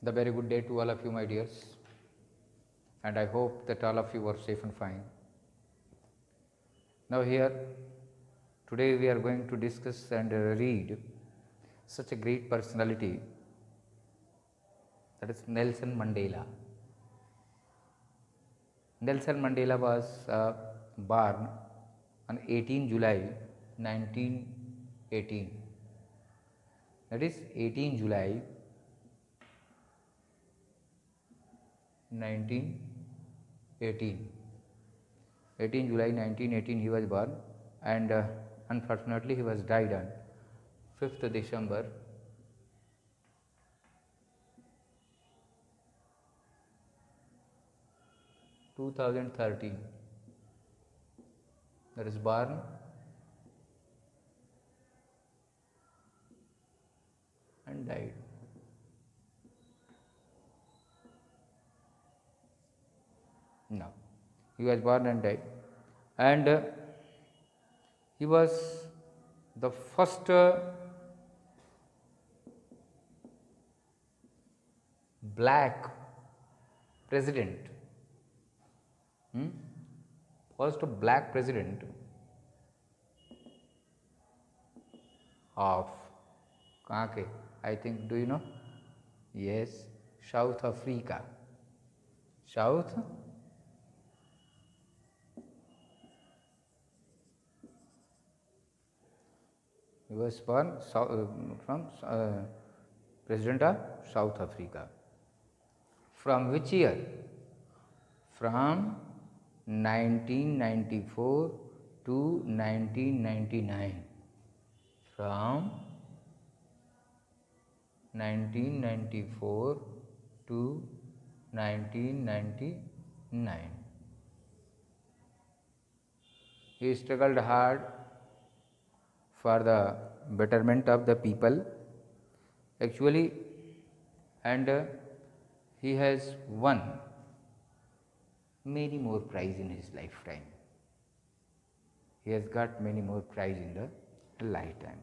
The very good day to all of you, my dears, and I hope that all of you are safe and fine. Now, here today we are going to discuss and read such a great personality, that is Nelson Mandela. Nelson Mandela was born on 18 July 1918. That is 18 July 1918. 18 July 1918 he was born, and unfortunately he was died on 5th December 2013. That is born and died. No, he was born and died, and he was the first black president. First black president of कहाँ के? I think, do you know? Yes, South Africa. South he was born from President of South Africa. From which year? From 1994 to 1999. From 1994 to 1999. He struggled hard for the betterment of the people, actually, and he has won many more prizes in his lifetime. He has got many more prizes in the lifetime.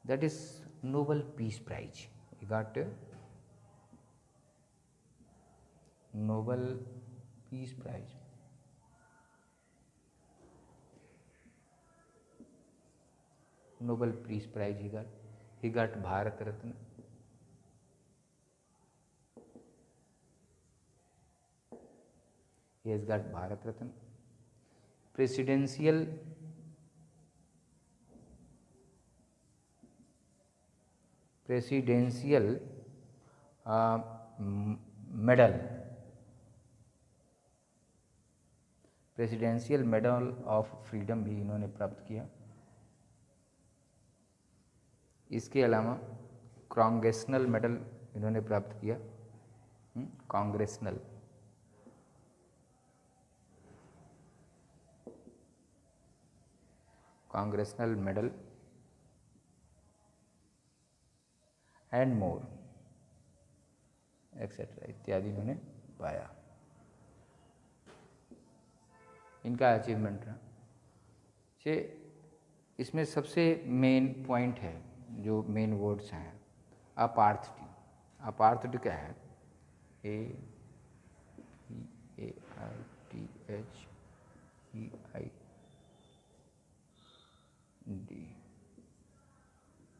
That is Nobel Peace Prize. He got Nobel Peace Prize. Nobel Peace Prize he got. He got Bharat Ratna. He has got Bharat Ratna. Presidential medal. Presidential medal of freedom भी इन्होंने प्राप्त किया। इसके अलावा congressional medal इन्होंने प्राप्त किया। Congressional medal and more etcetera इत्यादि इन्होंने पाया। इनका अचीवमेंट रहा। इसमें सबसे मेन पॉइंट है, जो मेन वर्ड्स हैं, अपार्थडी। अपार्थडी क्या है? AARTHEID,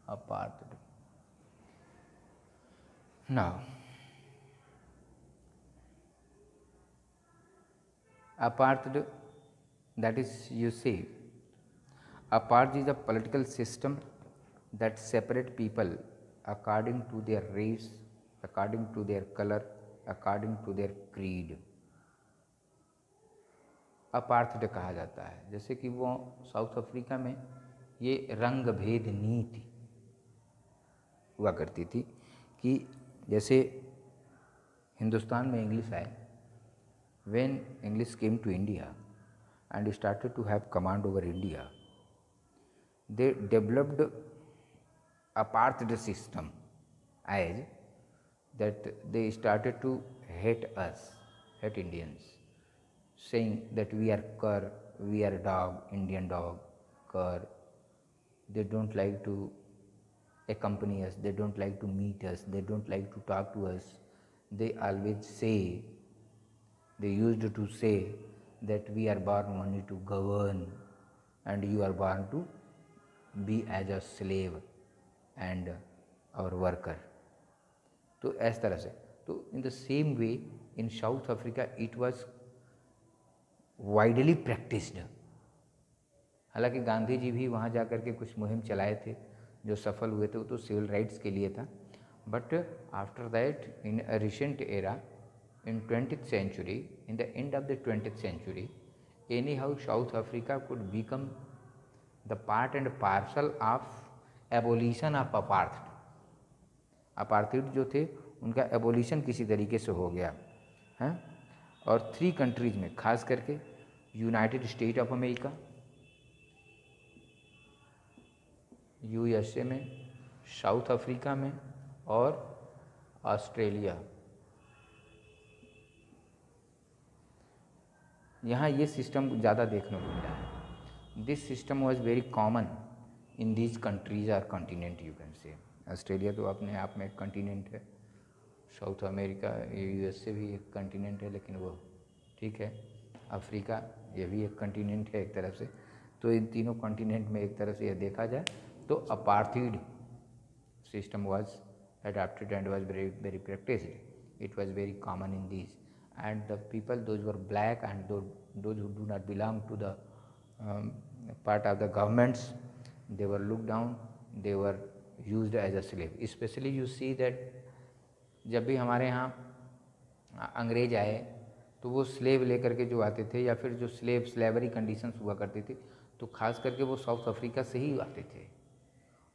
अपार्थडी। Now, apartheid, that is, you see, apartheid is a political system that separate people according to their race, according to their color, according to their creed. अपार्थड कहा जाता है। जैसे कि वो साउथ अफ्रीका में ये रंग भेद नीति हुआ करती थी कि जैसे हिंदुस्तान में इंग्लिश आए, when English came to India and started to have command over India, they developed apartheid system, as that they started to hate us, hate Indians, saying that we are cur, we are dog, Indian dog, cur. They don't like to accompany us, they don't like to meet us, they don't like to talk to us, they always say, they used to say that we are born only to govern and you are born to be as a slave and our worker. तो इस तरह से, तो in the same way in south Africa it was widely practised. हालांकि गांधी जी भी वहाँ जा कर के कुछ मुहिम चलाए थे, जो सफल हुए थे, वो तो सिविल राइट्स के लिए था। But after that in a recent era in 20th century, in the end of the 20th century, anyhow South Africa could become the part and parcel of abolition of apartheid. Apartheid जो थे उनका abolition किसी तरीके से हो गया है। और 3 कंट्रीज में, खास करके United state of America, USA में, साउथ अफ्रीका में और ऑस्ट्रेलिया, यहाँ ये सिस्टम ज़्यादा देखने को मिला है। This system was very common in these countries are continent, you can say. Australia तो अपने आप में एक कॉन्टिनेंट है, साउथ अमेरिका यूएसए भी एक कॉन्टिनेंट है, लेकिन वो ठीक है। अफ्रीका ये भी एक कॉन्टिनेंट है एक तरफ से। तो इन तीनों कॉन्टिनेंट में एक तरफ से यह देखा जाए तो apartheid system was adopted and was very practiced. It was very common in these, and the people, those were black and those who do not belong to the part of the governments, they were looked down, they were used as a slave. Especially you see that जब भी हमारे यहाँ अंग्रेज आए तो वो slave लेकर के जो आते थे, या फिर जो स्लेवरी कंडीशंस हुआ करती थी, तो खास करके वो साउथ अफ्रीका से ही आते थे।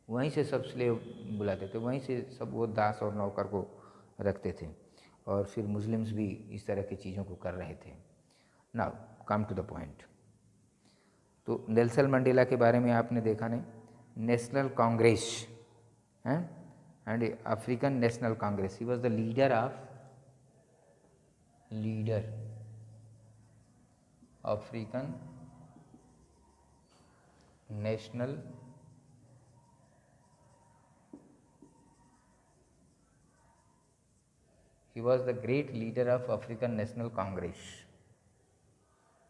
वहीं से सब स्लेव बुलाते थे, वहीं से सब वो दास और नौकर को रखते थे, और फिर मुस्लिम्स भी इस तरह की चीज़ों को कर रहे थे। Now come to the point. तो नेल्सन मंडेला के बारे में आपने देखा नहीं, नेशनल कांग्रेस हैं and African National Congress, he was the leader African National He was the great leader of African National Congress.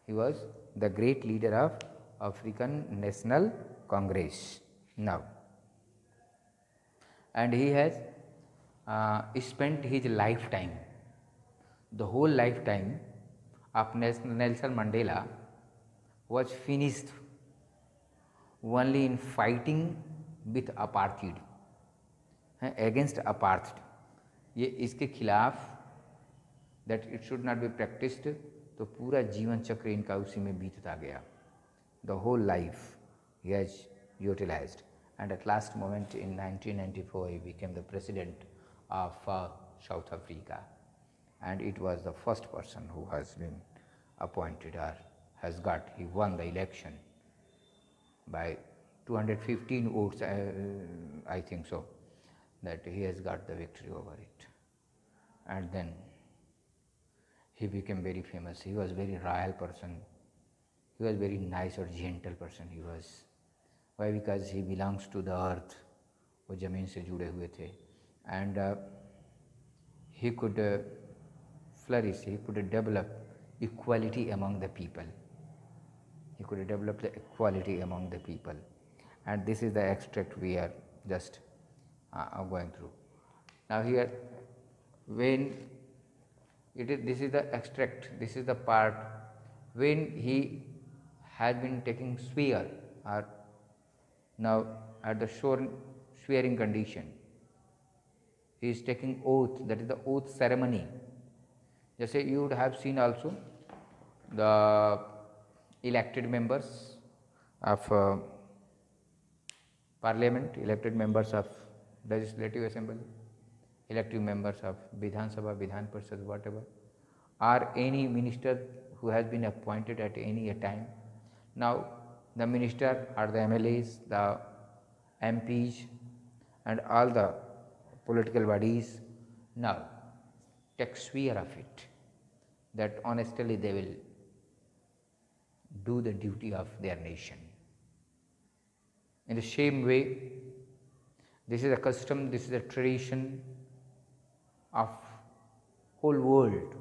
He was the great leader of African National Congress now, and he has spent his lifetime, the whole lifetime of Nelson Mandela was finished only in fighting with apartheid, against apartheid, ये इसके खिलाफ, that it should not be practised. तो पूरा जीवन चक्र इनका उसी में बीतता गया। The whole life he has utilised, and at last moment in 1994 he became the president of South Africa, and it was the first person who has been appointed or has got, he won the election by 215 votes, I think so, that he has got the victory over it. And then he became very famous. He was very royal person, he was very nice or gentle person he was. Why? Because he belongs to the earth, वो ज़मीन से जुड़े हुए थे, and he could flourish, he could develop equality among the people, he could develop the equality among the people, and this is the extract we are just going through. Now here, when it is, this is the extract, this is the part when he has been taking swear, or now at the swearing condition, he is taking oath, that is the oath ceremony. जैसे you would have seen also the elected members of parliament, elected members of legislative assembly, elective members of Vidhan Sabha, Vidhan Parishad, whatever, or any minister who has been appointed at any time. Now the minister or the MLAs, the MPs and all the political bodies now take swear of it, that honestly they will do the duty of their nation. In the same way, this is a custom, this is a tradition of whole world,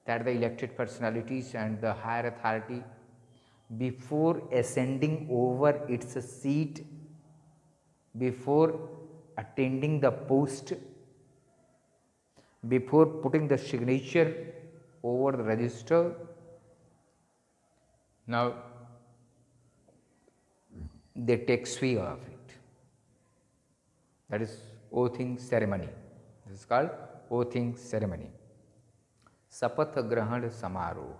that the elected personalities and the higher authority, before ascending over its seat, before attending the post, before putting the signature over the register, now they take sphere of it. That is oathing ceremony. This is called oathing ceremony. Sapath Grahan Samaroh.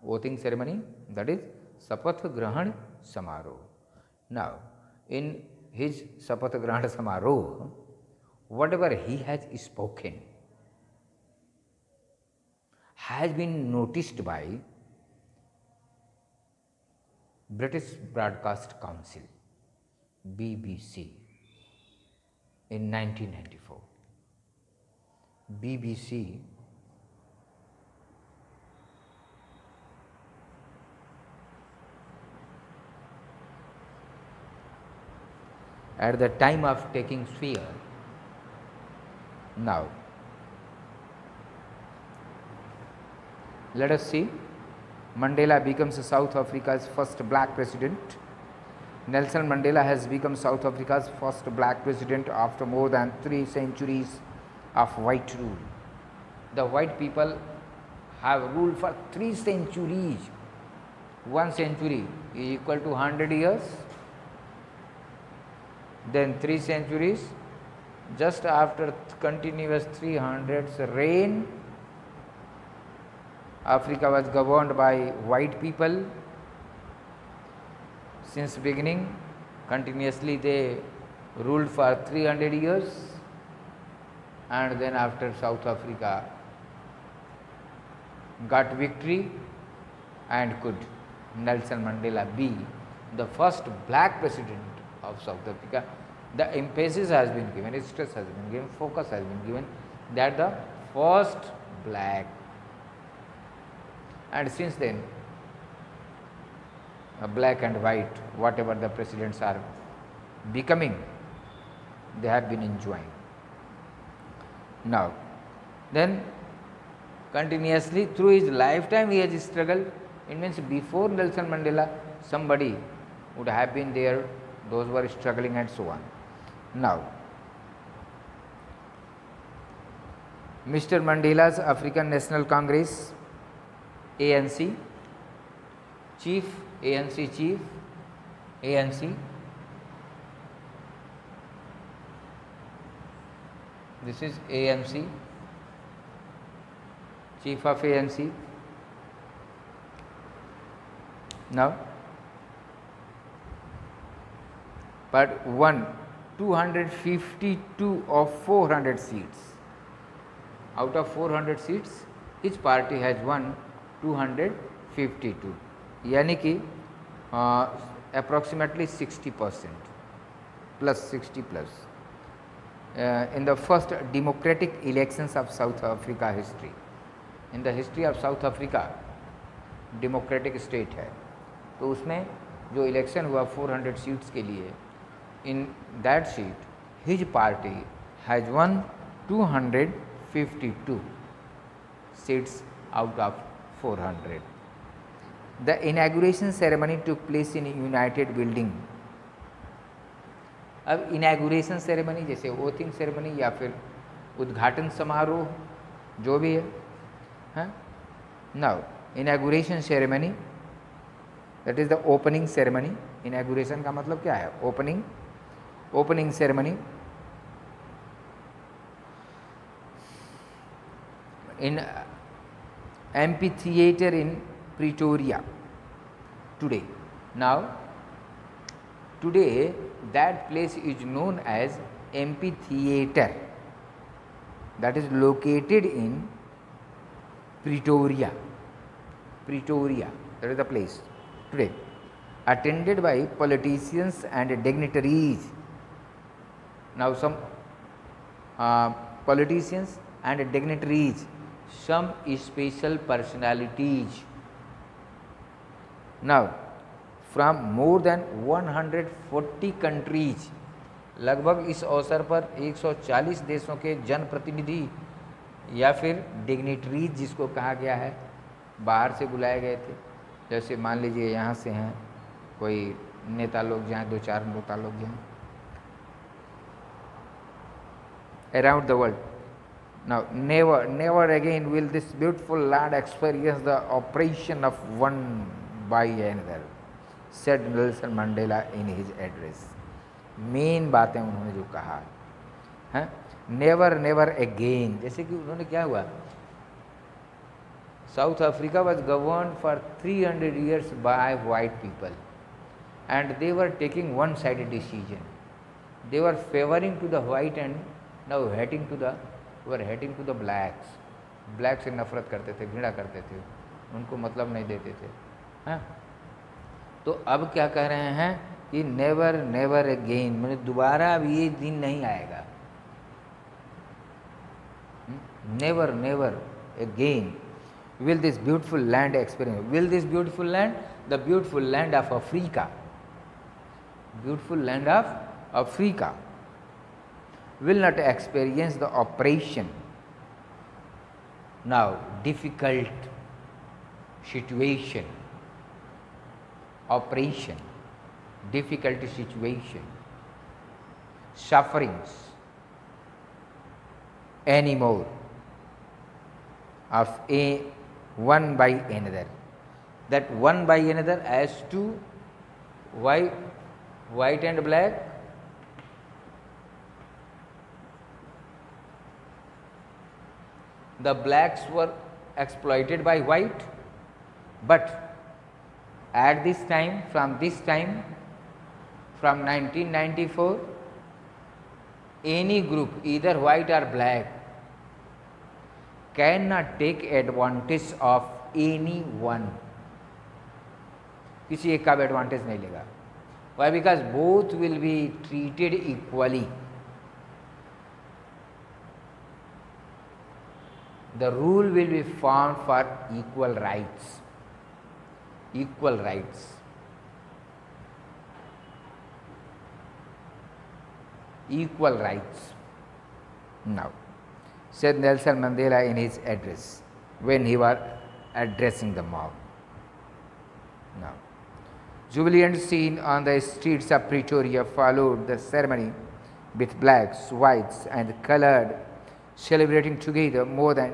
Oathing ceremony, that is Sapath Grahan Samaroh. Now, in his Sapath Grahan Samaroh, whatever he has spoken has been noticed by British Broadcast Council, BBC, in 1994. BBC at the time of taking sphere, now let us see. Mandela becomes South Africa's first black president. Nelson Mandela has become South Africa's first black president after more than 3 centuries of white rule. The white people have ruled for 3 centuries. 1 century is equal to 100 years. Then 3 centuries, just after continuous 300s reign, Africa was governed by white people. Since beginning, continuously they ruled for 300 years, and then after South Africa got victory and could Nelson Mandela be the first black president of South Africa. The emphasis has been given, stress has been given, focus has been given that the first black. And since then, black and white, whatever the presidents are becoming, they have been enjoying. Now, then continuously through his lifetime he has struggled. It means before Nelson Mandela, somebody would have been there, those who were struggling and so on. Now, Mr. Mandela's African National Congress, ANC chief, ANC chief, ANC, this is ANC, chief of ANC. Now, but won 252 of 400 seats. Out of 400 seats, each party has won 252, यानी कि approximately 60% plus 60 plus in the first democratic elections of South Africa history. In the history of South Africa, democratic state है, तो उसमें जो election हुआ 400 seats के लिए, in that seat his party has won 252 seats out of 400. The inauguration ceremony took place in United Building. अब inauguration ceremony जैसे ओथिंग ceremony या फिर उद्घाटन समारोह जो भी है, now inauguration ceremony that is the opening ceremony. Inauguration का मतलब क्या है? Opening ceremony. in amphitheater in Pretoria today. Now, today that place is known as amphitheater, that is located in Pretoria. Pretoria, that is the place today, attended by politicians and dignitaries. Now, some politicians and dignitaries, some special personalities. Now, from more than 140 countries, लगभग इस अवसर पर 140 देशों के जनप्रतिनिधि या फिर dignitaries जिसको कहा गया है, बाहर से बुलाए गए थे। जैसे मान लीजिए यहाँ से हैं कोई नेता लोग जाएँ, 2-4 नेता लोग जाएँ around the world. Now, never again will this beautiful land experience the oppression of one by another, said Nelson Mandela in his address. Main बातें उन्होंने जो कहा है, नेवर नेवर अगेन, जैसे कि उन्होंने क्या हुआ, South Africa was govern for 300 years by white people and they were taking one sided decision, they were favouring to the white and now hating to the blacks. Black से नफरत करते थे, घृणा करते थे, उनको मतलब नहीं देते थे। हाँ, तो अब क्या कह रहे हैं कि नेवर नेवर अगेन, मैंने दोबारा अब ये दिन नहीं आएगा। Never never again will this beautiful land experience, will this beautiful land, the beautiful land of Africa, beautiful land of Africa will not experience the oppression, now difficult situation, oppression, difficult situation, sufferings anymore of a one by another. That one by another as to white and black, the blacks were exploited by white, but at this time, from 1994, any group, either white or black, cannot take advantage of anyone, किसी एक का भी advantage नहीं लेगा। Why? Because both will be treated equally. The rule will be found for equal rights. Equal rights. Equal rights. Now, said Nelson Mandela in his address when he was addressing the mob. Now, jubilant scene on the streets of Pretoria followed the ceremony with blacks, whites and colored celebrating together. More than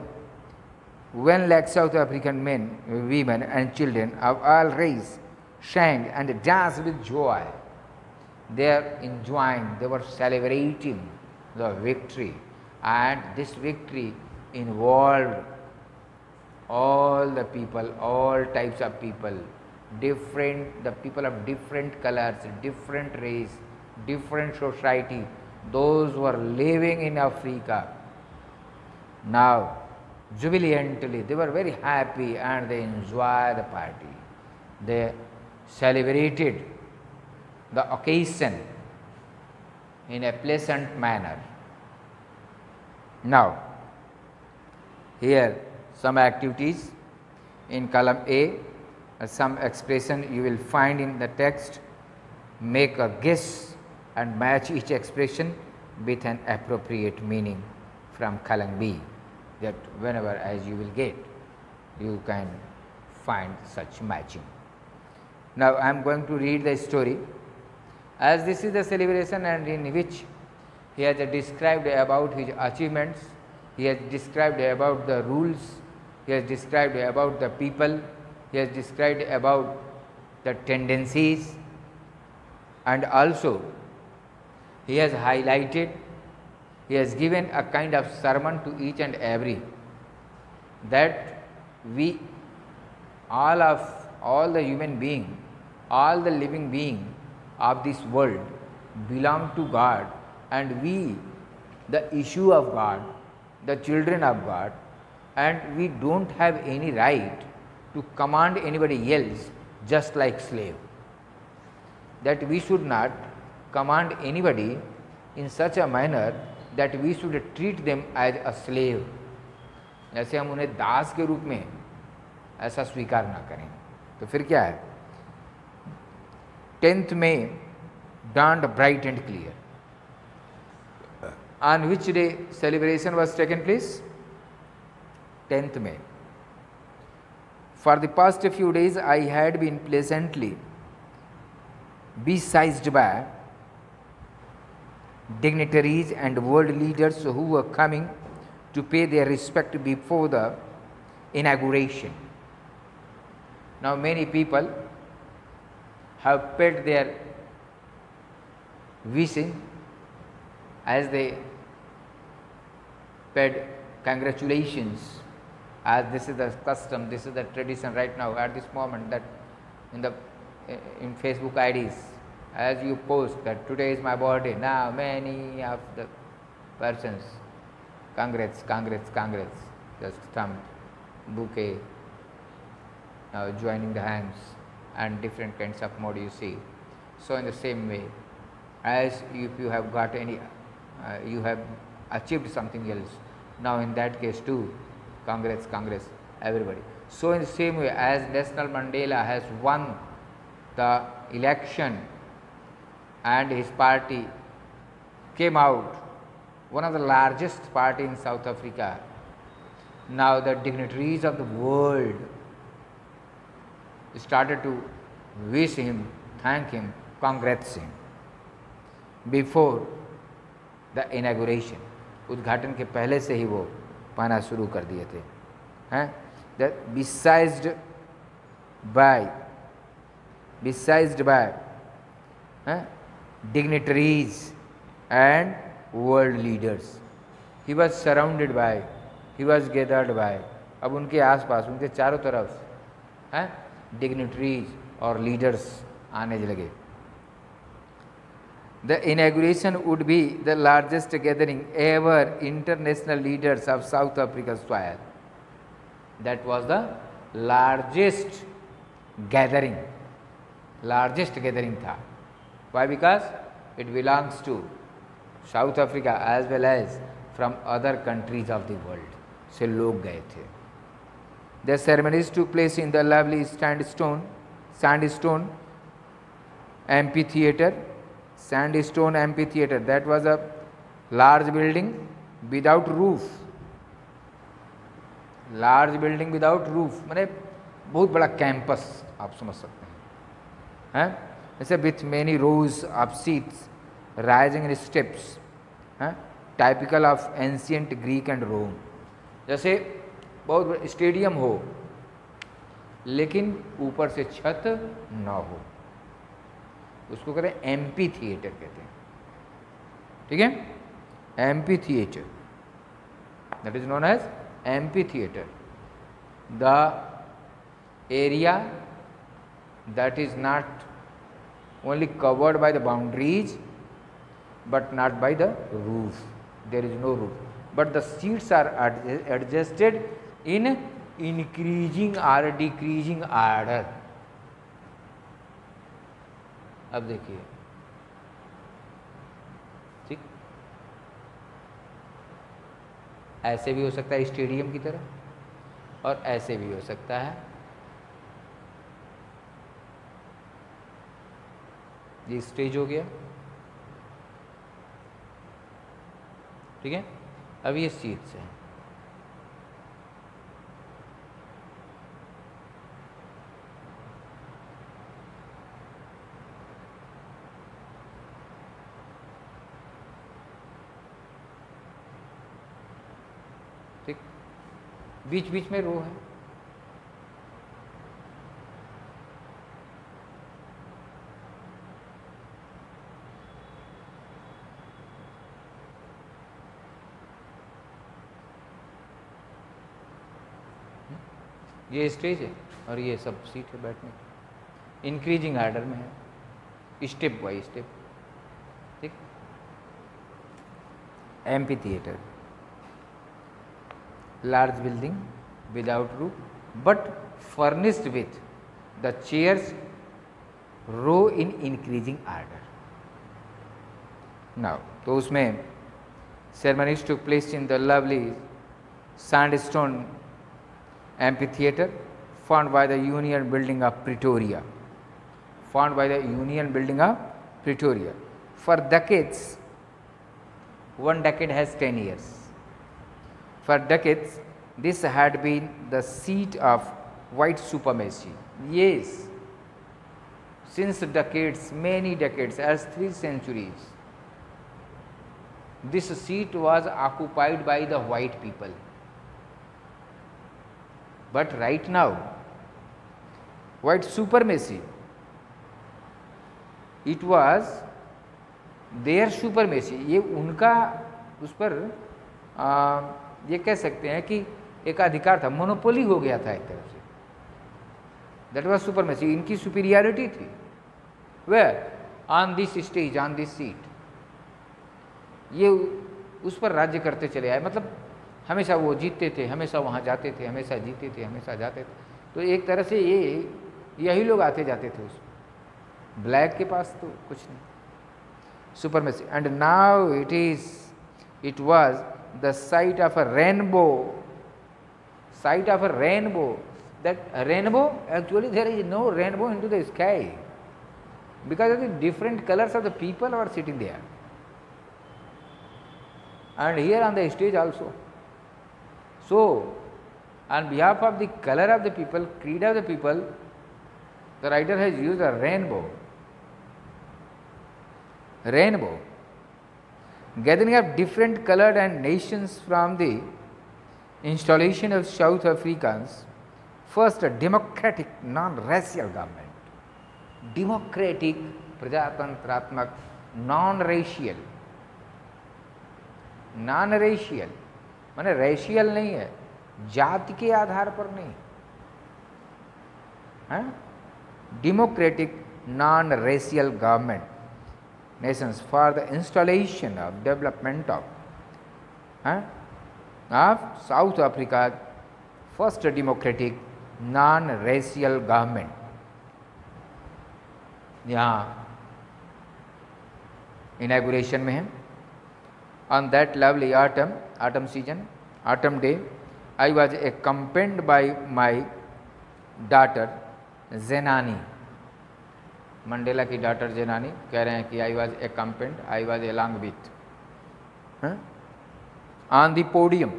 1 lakh South African men, women and children of all races sang and danced with joy. They are enjoying, they were celebrating the victory, and this victory involved all the people, all types of people, the people of different colors, different race, different society, those who are living in Africa. Now, jubilantly, they were very happy and they enjoyed the party. They celebrated the occasion in a pleasant manner. Now, here some activities in column A, some expression you will find in the text. Make a guess and match each expression with an appropriate meaning from column B. That whenever as you will get, you can find such matching. Now, I am going to read the story. As this is the celebration and in which he has described about his achievements, he has described about the rules, he has described about the people, he has described about the tendencies, and also he has highlighted, he has given a kind of sermon to each and every, that we all the human being, all the living being of this world belong to God, and we the issue of God, the children of God, and we don't have any right to command anybody else just like slave. That we should not command anybody in such a manner that we should treat them as a slave, जैसे हम उन्हें दास के रूप में ऐसा स्वीकार ना करें। तो फिर क्या है? 10th May dawned bright and clear. On which day celebration was taken place? 10th May. For the past few days, I had been pleasantly besieged by dignitaries and world leaders who were coming to pay their respect before the inauguration. Now, many people have paid their wishing as they paid congratulations, as this is the custom, this is the tradition right now at this moment, that in Facebook IDs, as you post that today is my birthday, now many of the persons, congrats, congrats, congrats, just thumb, bouquet, joining the hands, and different kinds of mode you see. So in the same way, as if you have got any, you have achieved something else, now in that case too, congrats, congrats, everybody. So in the same way, as Nelson Mandela has won the election and his party came out, one of the largest party in South Africa, now the dignitaries of the world started to wish him, thank him, congrats him before the inauguration. उद्घाटन के पहले से ही वो पाना शुरू कर दिए थे, हैं? That besieged by dignitaries and world leaders. He was surrounded by, he was gathered by. अब उनके आसपास, उनके चारों तरफ, हैं? Dignitaries और leaders आने लगे. The inauguration would be the largest gathering ever international leaders of South Africa's soil. That was the largest gathering था. Why? Because it belongs to South Africa as well as from other countries of the world. से लोग गए थे. The ceremonies took place in the lovely sandstone amphitheater. Sandstone amphitheater, that was a large building without roof. Large building without roof माने बहुत बड़ा campus आप समझ सकते हैं, ऐसे with many rows of seats rising in steps, typical of ancient Greek and Rome. जैसे बहुत बड़ा स्टेडियम हो लेकिन ऊपर से छत ना हो, उसको कहते हैं एम्पी थिएटर कहते हैं. ठीक है, amphitheatre, that is known as amphitheatre. The area that is not only covered by the boundaries but not by the roof. There is no roof, but the seats are adjusted in increasing और decreasing order. अब देखिए, ठीक, ऐसे भी हो सकता है stadium की तरह और ऐसे भी हो सकता है. ये स्टेज हो गया, ठीक है. अब ये सीट्स हैं. ठीक, बीच बीच में रो है. ये स्टेज है और ये सब सीट है बैठने की. इंक्रीजिंग आर्डर में है, स्टेप बाय स्टेप. ठीक, amphi theatre, large building without roof but furnished with the chairs row in increasing order. Now, तो उसमें ceremonies took place in the lovely sandstone amphitheater found by the Union Building of Pretoria. Found by the Union Building of Pretoria. For decades, one decade has 10 years. For decades, this had been the seat of white supremacy. Yes, since decades, many decades, as 3 centuries, this seat was occupied by the white people. But right now, white supremacy, it was their supremacy. ये उनका उस पर ये कह सकते हैं कि एक अधिकार था, मोनोपोली हो गया था एक तरफ से. That was supremacy. इनकी सुपीरियरिटी थी. Where? On this stage, on this seat. ये उस पर राज्य करते चले आए. मतलब हमेशा वो जीतते थे, हमेशा वहाँ जाते थे, हमेशा जीते थे, हमेशा जाते थे. तो एक तरह से यही लोग आते जाते थे उसमें. ब्लैक के पास तो कुछ नहीं. Supremacy. And now it was the sight of a rainbow. Sight of a rainbow. That rainbow, actually there is no rainbow into the sky, because of the different colors of the people who are sitting there. And here on the stage also. So, on behalf of the color of the people, creed of the people, the writer has used a rainbow. Rainbow. Gathering of different colored and nations from the installation of South Africans, first a democratic non-racial government. Democratic, प्रजातंत्रात्मक, non-racial. Non-racial माने racial नहीं है, जाति के आधार पर नहीं है. Democratic non racial government nations for the installation of development of South Africa's first democratic non-racial government. यहाँ inauguration में है. On that lovely autumn season, autumn day, I was accompanied by my daughter Zenani. Mandela की daughter जेनानी कह रहे हैं कि I was accompanied, I was along with, on the podium.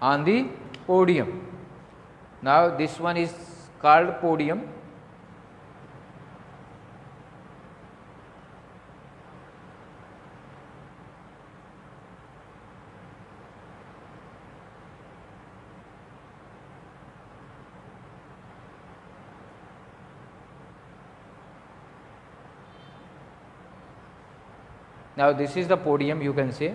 On the podium. Now this one is called podium. Now this is the podium, you can say.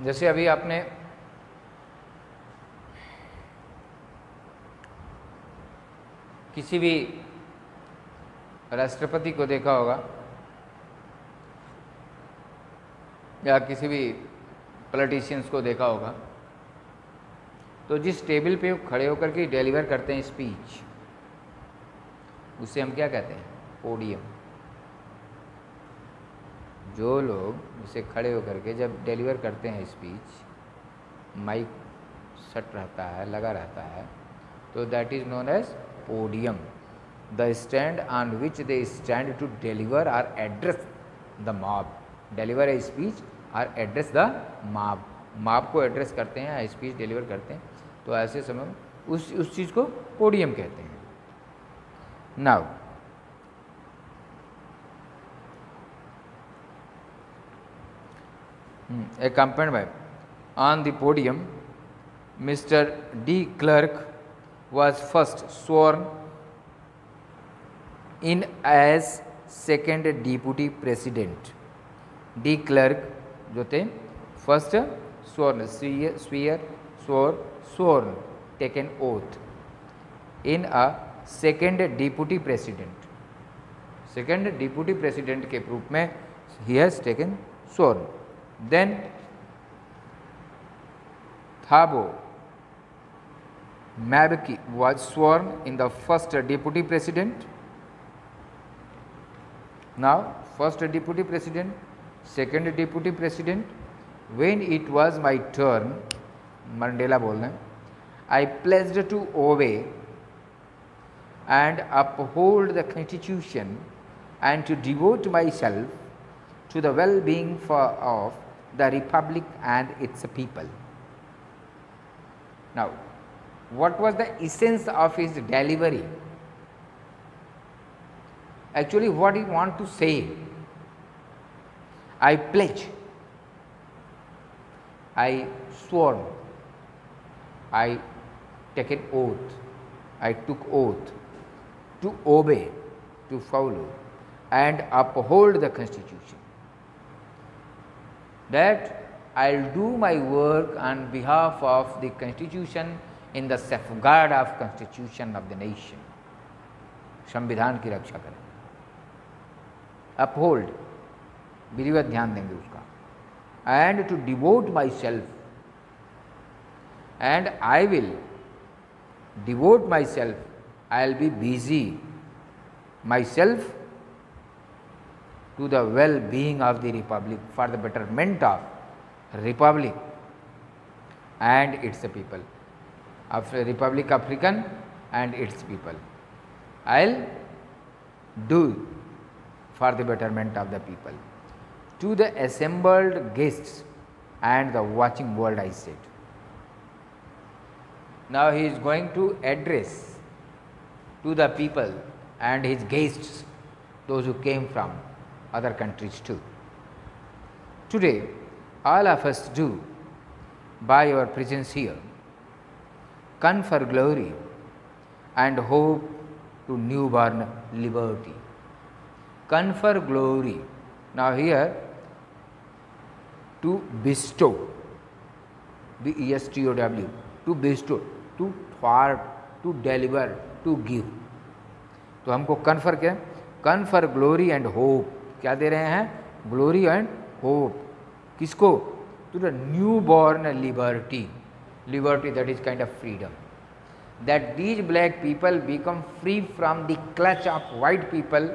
जैसे अभी आपने किसी भी राष्ट्रपति को देखा होगा या किसी भी पॉलिटिशियंस को देखा होगा, तो जिस टेबल पे वो खड़े होकर के डिलीवर करते हैं स्पीच, उसे हम क्या कहते हैं? पोडियम. जो लोग उसे खड़े होकर के जब डिलीवर करते हैं स्पीच, माइक सेट रहता है, लगा रहता है, तो that is known as podium. The stand on which they stand to deliver or address the mob. Deliver a speech और एड्रेस द मॉब. मॉब को एड्रेस करते हैं, स्पीच डिलीवर करते हैं, तो ऐसे समय में उस चीज़ को पोडियम कहते हैं. Now accompanied by, on the podium, Mr. De Klerk was first sworn in as second deputy president. De Klerk जो थे first sworn, sworn, taken oath in a second deputy president. Second deputy president के रूप में he has taken sworn. Then Thabo Mbeki was sworn in the first deputy president. Now first deputy president, second deputy president. When it was my turn, Mandela बोल रहे हैं, I pledged to obey and uphold the Constitution and to devote myself to the well-being of the Republic and its people. Now, what was the essence of his delivery? Actually, what he want to say? I pledge, I sworn, I take an oath, I took oath to obey, to follow and uphold the Constitution. That I will do my work on behalf of the Constitution in the safeguard of Constitution of the nation. संविधान की रक्षा करें. Uphold, विधिवत ध्यान देंगे उसका. And to devote myself, and I will devote myself, I will be busy myself to the well-being of the Republic, for the betterment of Republic and its people, of Republic African and its people. I will do for the betterment of the people. To the assembled guests and the watching world, I said. Now he is going to address to the people and his guests, those who came from other countries too. Today, all of us do, by our presence here, confer glory and hope to newborn liberty. Confer glory. Now here, to bestow, B-E-S-T-O-W, to bestow, to thwart, to deliver, to give. तो हमको confer क्या? Confer glory and hope. क्या दे रहे हैं? Glory and hope. किसको? To the new born liberty. Liberty, that is kind of freedom. That these black people become free from the clutch of white people,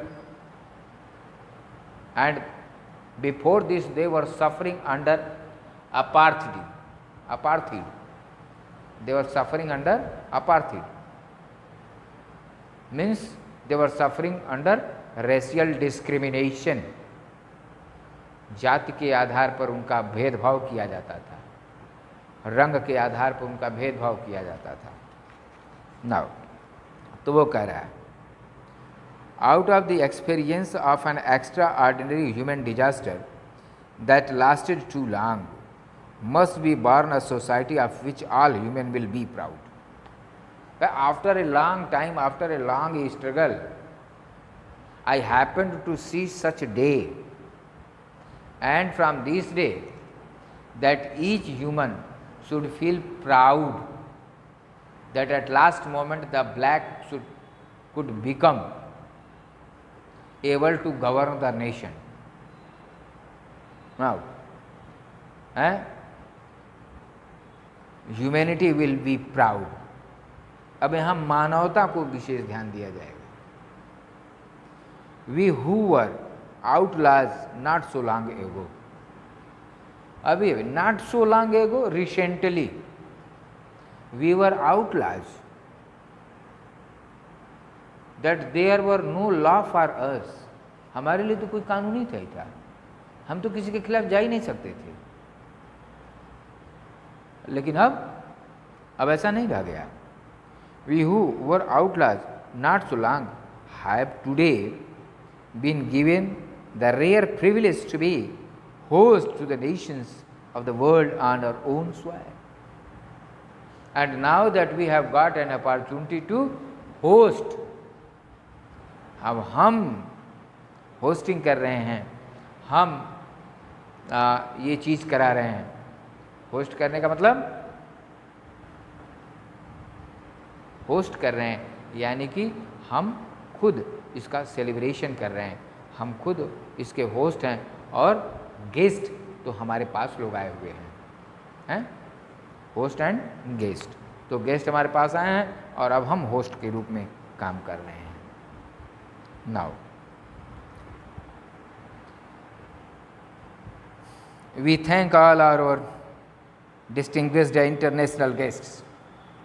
and before this they were suffering under apartheid. Apartheid. They were suffering under apartheid. Means they were suffering under racial discrimination. जाति के आधार पर उनका भेदभाव किया जाता था, रंग के आधार पर उनका भेदभाव किया जाता था. Now, तो वो कह रहा है, out of the experience of an extraordinary human disaster that lasted too long, must be born a society of which all human will be proud. After a long time, after a long struggle, I happened to see such a day, and from this day, that each human should feel proud that at last moment the black could become able to govern the nation. Now, humanity will be proud. अब यहाँ मानवता को विशेष ध्यान दिया जाएगा. We who were outlaws not so long ago, अभी not so long ago, recently we were outlaws, that there were no law for us. हमारे लिए तो कोई कानून ही नहीं था, हम तो किसी के खिलाफ जा ही नहीं सकते थे. लेकिन अब ऐसा नहीं रह गया. We who were outlaws not so long have today been given the rare privilege to be host to the nations of the world on our own soil. And now that we have got an opportunity to host, अब हम hosting कर रहे हैं, हम ये चीज़ करा रहे हैं. होस्ट करने का मतलब होस्ट कर रहे हैं, यानी कि हम खुद इसका सेलिब्रेशन कर रहे हैं, हम खुद इसके होस्ट हैं, और गेस्ट तो हमारे पास लोग आए हुए हैं. Host and guest. तो गेस्ट हमारे पास आए हैं और अब हम होस्ट के रूप में काम कर रहे हैं. Now we thank all our distinguished international guests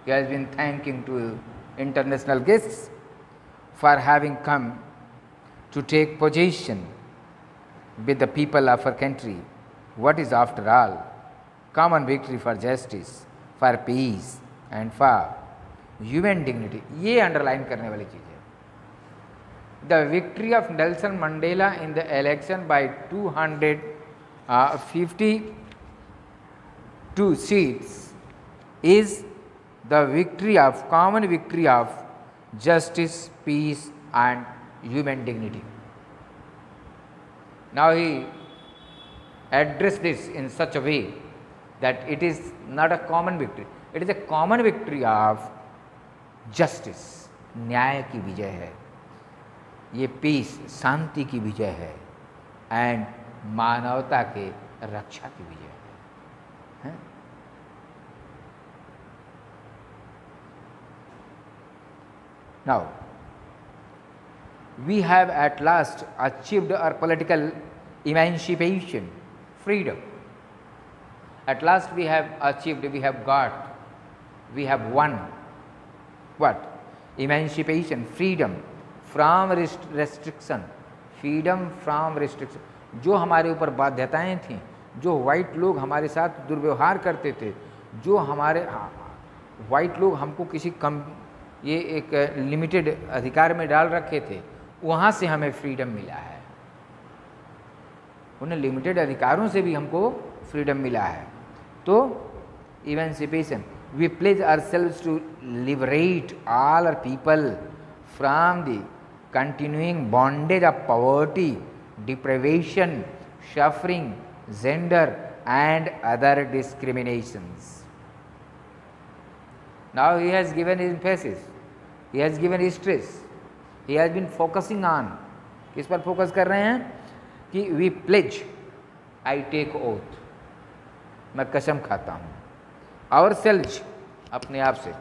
He has been thanking to international guests for having come to take possession with the people of our country. What is, after all, common victory for justice, for peace and for human dignity. ये underline करने वाली चीज़ है. The victory of Nelson Mandela in the election by 252 seats is the victory of common victory of justice, peace and human dignity. Now he addressed this in such a way that it is not a common victory, it is a common victory of justice, न्याय की विजय है, ये piece शांति की विजय है, and मानवता के रक्षा की विजय है. Now we have at last achieved our political emancipation, freedom. At last we have achieved, we have got, we have won what? Emancipation, freedom from restriction, freedom from restriction. जो हमारे ऊपर बाध्यताएं थीं, जो वाइट लोग हमारे साथ दुर्व्यवहार करते थे, जो हमारे वाइट लोग हमको किसी कम ये एक लिमिटेड अधिकार में डाल रखे थे, वहाँ से हमें फ्रीडम मिला है. उन लिमिटेड अधिकारों से भी हमको फ्रीडम मिला है. तो emancipation, we pledge ourselves to liberate all our people from the continuing bondage of poverty, deprivation, suffering, gender and other discriminations. Now he has given emphasis, he has given stress, he has been focusing on, किस पर focus कर रहे हैं कि we pledge, I take oath, मैं कसम खाता हूँ, ourselves, अपने आप से,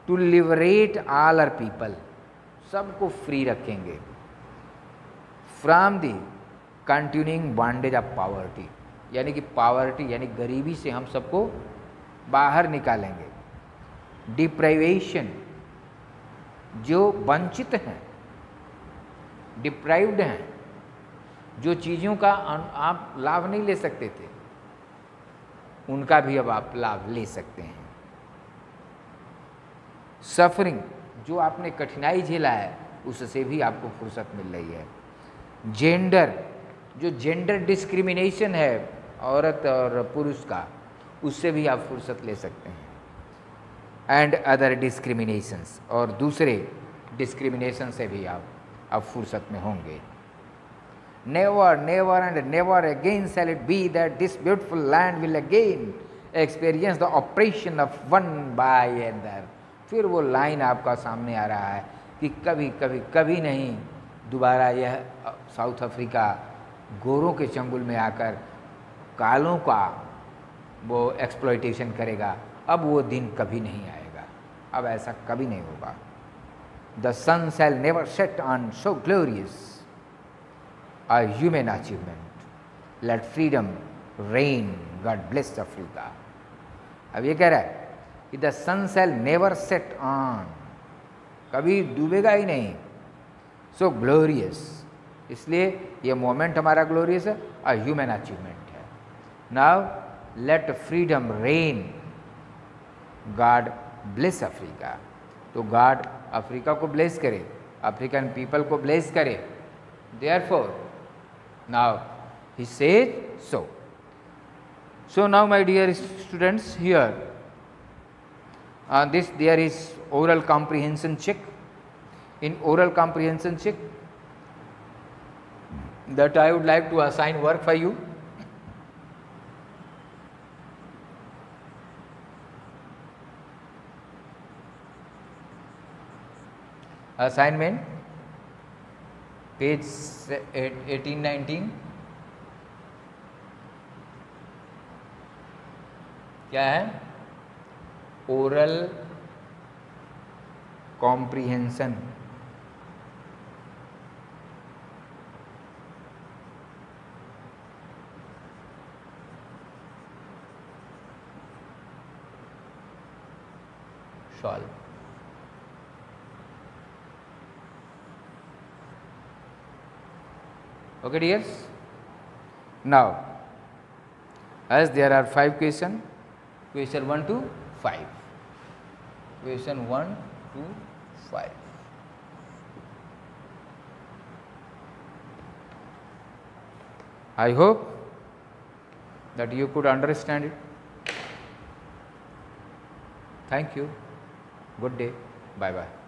to liberate all our people, सबको फ्री रखेंगे, from the continuing bondage of poverty, यानी कि पावर्टी यानी गरीबी से हम सबको बाहर निकालेंगे. डिप्राइवेशन, जो वंचित हैं, डिप्राइव्ड हैं, जो चीज़ों का आप लाभ नहीं ले सकते थे, उनका भी अब आप लाभ ले सकते हैं. सफरिंग, जो आपने कठिनाई झेला है, उससे भी आपको फुर्सत मिल रही है. जेंडर, जो जेंडर डिस्क्रिमिनेशन है औरत और पुरुष का, उससे भी आप फुर्सत ले सकते हैं. एंड अदर डिस्क्रिमिनेशंस, और दूसरे डिस्क्रिमिनेशन से भी आप फुर्सत में होंगे. Never never and never again shall it be that this beautiful land will again experience the operation of one by other. फिर वो लाइन आपका सामने आ रहा है कि कभी कभी कभी नहीं दोबारा यह साउथ अफ्रीका गोरों के चंगुल में आकर कालों का वो एक्सप्लॉयटेशन करेगा. अब वो दिन कभी नहीं आएगा, अब ऐसा कभी नहीं होगा. The sun shall never set on so glorious a human achievement, let freedom reign, God bless Africa. अब ये कह रहा है कि the sun shall never set on, कभी डूबेगा ही नहीं, सो ग्लोरियस, इसलिए ये मोमेंट हमारा ग्लोरियस है, अ ह्यूमन अचीवमेंट है. Now let freedom reign, God bless Africa. तो गॉड अफ्रीका को ब्लेस करे, अफ्रीकन पीपल को ब्लेस करे. Therefore now he says so. So now my dear students, here this there is oral comprehension check. In oral comprehension check that I would like to assign work for you. Assignment page 18-19 क्या है? Oral comprehension. solve. Okay dears, now as there are 5 questions, question 1 to 5, question 1 to 5. I hope that you could understand it. Thank you. Good day. Bye bye.